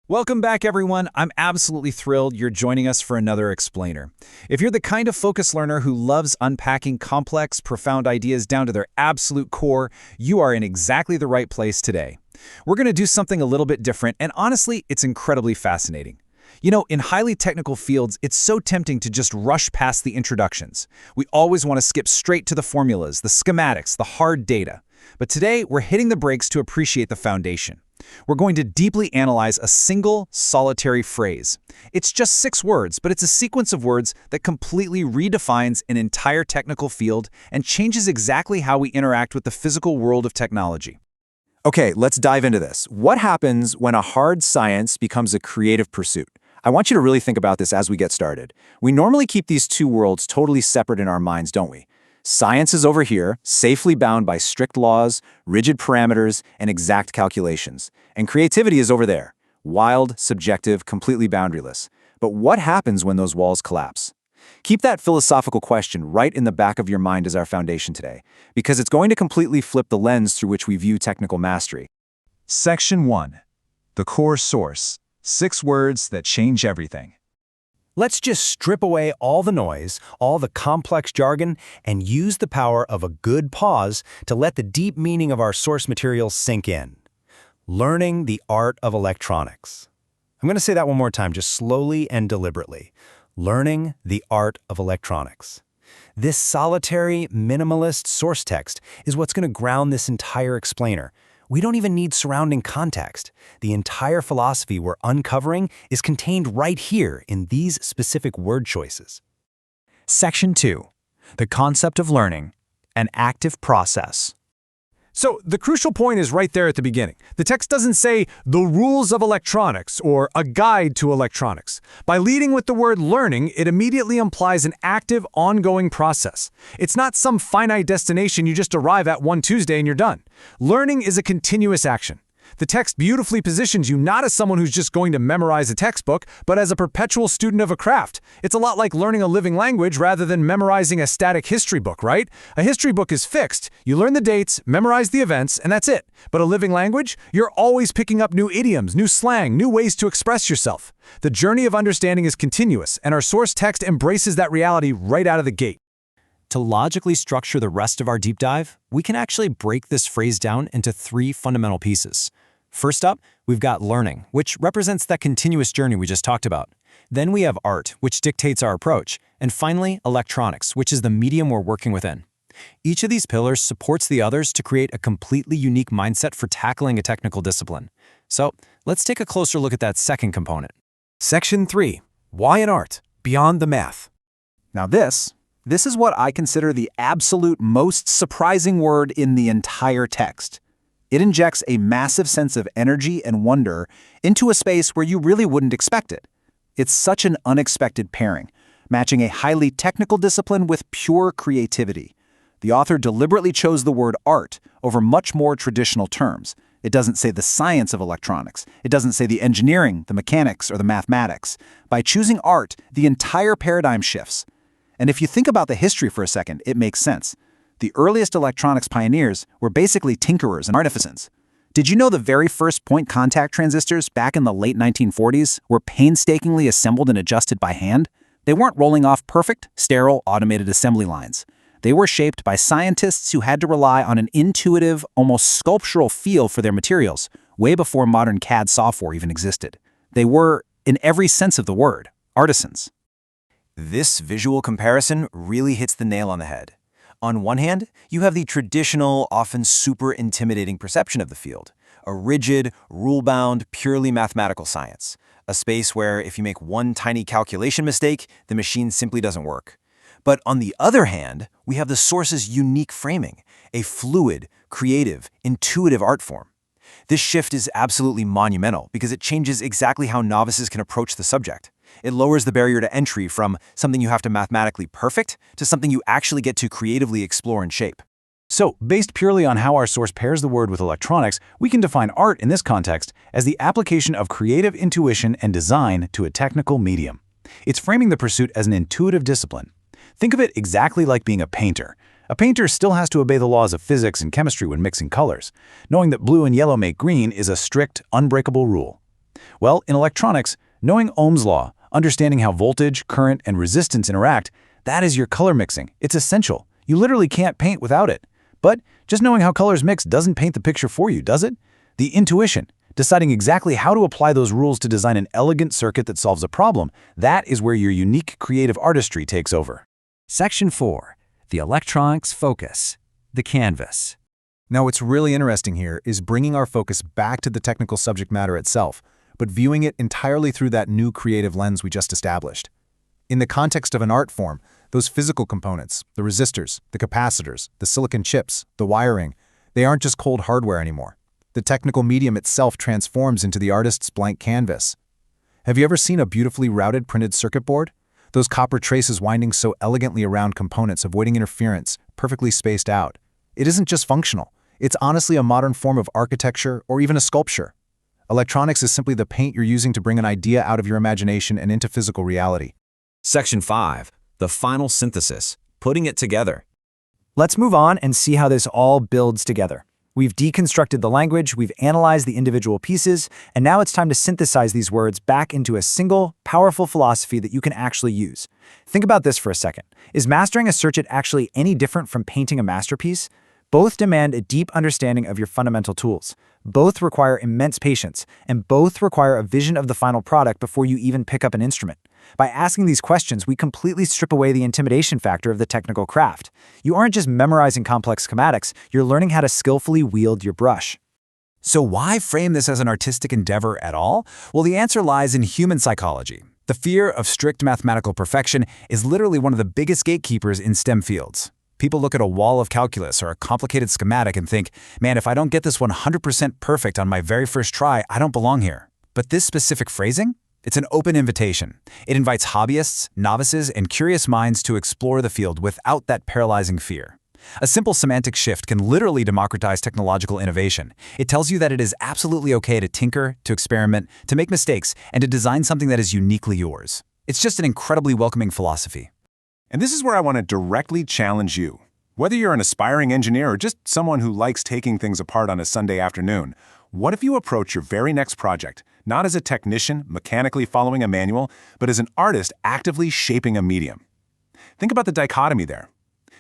Welcome back, everyone. I'm absolutely thrilled you're joining us for another explainer. If you're the kind of focused learner who loves unpacking complex, profound ideas down to their absolute core, you are in exactly the right place today. We're going to do something a little bit different, and honestly, it's incredibly fascinating. You know, in highly technical fields, it's so tempting to just rush past the introductions. We always want to skip straight to the formulas, the schematics, the hard data. But today, we're hitting the brakes to appreciate the foundation. We're going to deeply analyze a single, solitary phrase. It's just 6 words, but it's a sequence of words that completely redefines an entire technical field and changes exactly how we interact with the physical world of technology. Okay, let's dive into this. What happens when a hard science becomes a creative pursuit? I want you to really think about this as we get started. We normally keep these two worlds totally separate in our minds, don't we? Science is over here, safely bound by strict laws, rigid parameters, and exact calculations. And creativity is over there, wild, subjective, completely boundaryless. But what happens when those walls collapse? Keep that philosophical question right in the back of your mind as our foundation today, because it's going to completely flip the lens through which we view technical mastery. Section 1. The core source. 6 words that change everything. Let's just strip away all the noise, all the complex jargon, and use the power of a good pause to let the deep meaning of our source material sink in. Learning the art of electronics. I'm going to say that one more time, just slowly and deliberately. Learning the art of electronics. This solitary, minimalist source text is what's going to ground this entire explainer. We don't even need surrounding context. The entire philosophy we're uncovering is contained right here in these specific word choices. Section 2. The concept of learning, an active process. So the crucial point is right there at the beginning. The text doesn't say the rules of electronics or a guide to electronics. By leading with the word learning, it immediately implies an active, ongoing process. It's not some finite destination you just arrive at one Tuesday and you're done. Learning is a continuous action. The text beautifully positions you not as someone who's just going to memorize a textbook, but as a perpetual student of a craft. It's a lot like learning a living language rather than memorizing a static history book, right? A history book is fixed. You learn the dates, memorize the events, and that's it. But a living language? You're always picking up new idioms, new slang, new ways to express yourself. The journey of understanding is continuous, and our source text embraces that reality right out of the gate. To logically structure the rest of our deep dive, we can actually break this phrase down into 3 fundamental pieces. First up, we've got learning, which represents that continuous journey we just talked about. Then we have art, which dictates our approach. And finally, electronics, which is the medium we're working within. Each of these pillars supports the others to create a completely unique mindset for tackling a technical discipline. So let's take a closer look at that second component. Section 3. Why an art? Beyond the math. Now this is what I consider the absolute most surprising word in the entire text. It injects a massive sense of energy and wonder into a space where you really wouldn't expect it. It's such an unexpected pairing, matching a highly technical discipline with pure creativity. The author deliberately chose the word art over much more traditional terms. It doesn't say the science of electronics. It doesn't say the engineering, the mechanics, or the mathematics. By choosing art, the entire paradigm shifts. And if you think about the history for a second, it makes sense. The earliest electronics pioneers were basically tinkerers and artisans. Did you know the very first point contact transistors back in the late 1940s were painstakingly assembled and adjusted by hand? They weren't rolling off perfect, sterile, automated assembly lines. They were shaped by scientists who had to rely on an intuitive, almost sculptural feel for their materials, way before modern CAD software even existed. They were, in every sense of the word, artisans. This visual comparison really hits the nail on the head. On one hand, you have the traditional, often super intimidating perception of the field, a rigid, rule-bound, purely mathematical science, a space where if you make one tiny calculation mistake, the machine simply doesn't work. But on the other hand, we have the source's unique framing, a fluid, creative, intuitive art form. This shift is absolutely monumental because it changes exactly how novices can approach the subject. It lowers the barrier to entry from something you have to mathematically perfect to something you actually get to creatively explore and shape. So, based purely on how our source pairs the word with electronics, we can define art in this context as the application of creative intuition and design to a technical medium. It's framing the pursuit as an intuitive discipline. Think of it exactly like being a painter. A painter still has to obey the laws of physics and chemistry when mixing colors. Knowing that blue and yellow make green is a strict, unbreakable rule. Well, in electronics, knowing Ohm's law, understanding how voltage, current, and resistance interact, that is your color mixing. It's essential. You literally can't paint without it. But just knowing how colors mix doesn't paint the picture for you, does it? The intuition, deciding exactly how to apply those rules to design an elegant circuit that solves a problem, that is where your unique creative artistry takes over. Section 4. The electronics focus. The canvas. Now, what's really interesting here is bringing our focus back to the technical subject matter itself, but viewing it entirely through that new creative lens we just established. In the context of an art form, those physical components, the resistors, the capacitors, the silicon chips, the wiring, they aren't just cold hardware anymore. The technical medium itself transforms into the artist's blank canvas. Have you ever seen a beautifully routed printed circuit board? Those copper traces winding so elegantly around components, avoiding interference, perfectly spaced out. It isn't just functional. It's honestly a modern form of architecture or even a sculpture. Electronics is simply the paint you're using to bring an idea out of your imagination and into physical reality. Section 5. The final synthesis. Putting it together. Let's move on and see how this all builds together. We've deconstructed the language, we've analyzed the individual pieces, and now it's time to synthesize these words back into a single, powerful philosophy that you can actually use. Think about this for a second. Is mastering a circuit actually any different from painting a masterpiece? Both demand a deep understanding of your fundamental tools. Both require immense patience, and both require a vision of the final product before you even pick up an instrument. By asking these questions, we completely strip away the intimidation factor of the technical craft. You aren't just memorizing complex schematics, you're learning how to skillfully wield your brush. So why frame this as an artistic endeavor at all? Well, the answer lies in human psychology. The fear of strict mathematical perfection is literally one of the biggest gatekeepers in STEM fields. People look at a wall of calculus or a complicated schematic and think, man, if I don't get this 100% perfect on my very first try, I don't belong here. But this specific phrasing? It's an open invitation. It invites hobbyists, novices, and curious minds to explore the field without that paralyzing fear. A simple semantic shift can literally democratize technological innovation. It tells you that it is absolutely okay to tinker, to experiment, to make mistakes, and to design something that is uniquely yours. It's just an incredibly welcoming philosophy. And this is where I want to directly challenge you. Whether you're an aspiring engineer or just someone who likes taking things apart on a Sunday afternoon, what if you approach your very next project, not as a technician mechanically following a manual, but as an artist actively shaping a medium? Think about the dichotomy there.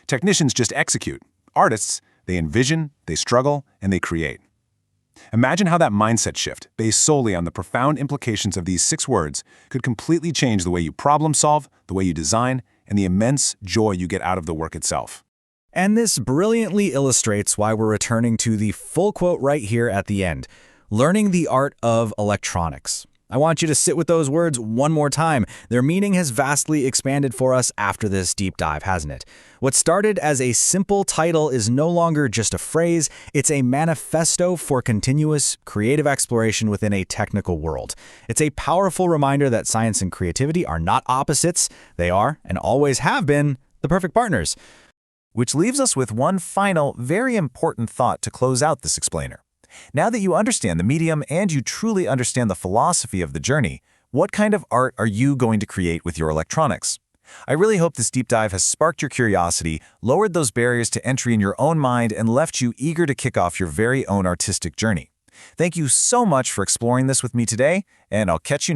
Technicians just execute. Artists, they envision, they struggle, and they create. Imagine how that mindset shift, based solely on the profound implications of these 6 words, could completely change the way you problem solve, the way you design, and the immense joy you get out of the work itself. And this brilliantly illustrates why we're returning to the full quote right here at the end. Learning the art of electronics. I want you to sit with those words one more time. Their meaning has vastly expanded for us after this deep dive, hasn't it? What started as a simple title is no longer just a phrase, it's a manifesto for continuous, creative exploration within a technical world. It's a powerful reminder that science and creativity are not opposites, they are, and always have been, the perfect partners. Which leaves us with one final, very important thought to close out this explainer. Now that you understand the medium and you truly understand the philosophy of the journey, what kind of art are you going to create with your electronics? I really hope this deep dive has sparked your curiosity, lowered those barriers to entry in your own mind, and left you eager to kick off your very own artistic journey. Thank you so much for exploring this with me today, and I'll catch you next time.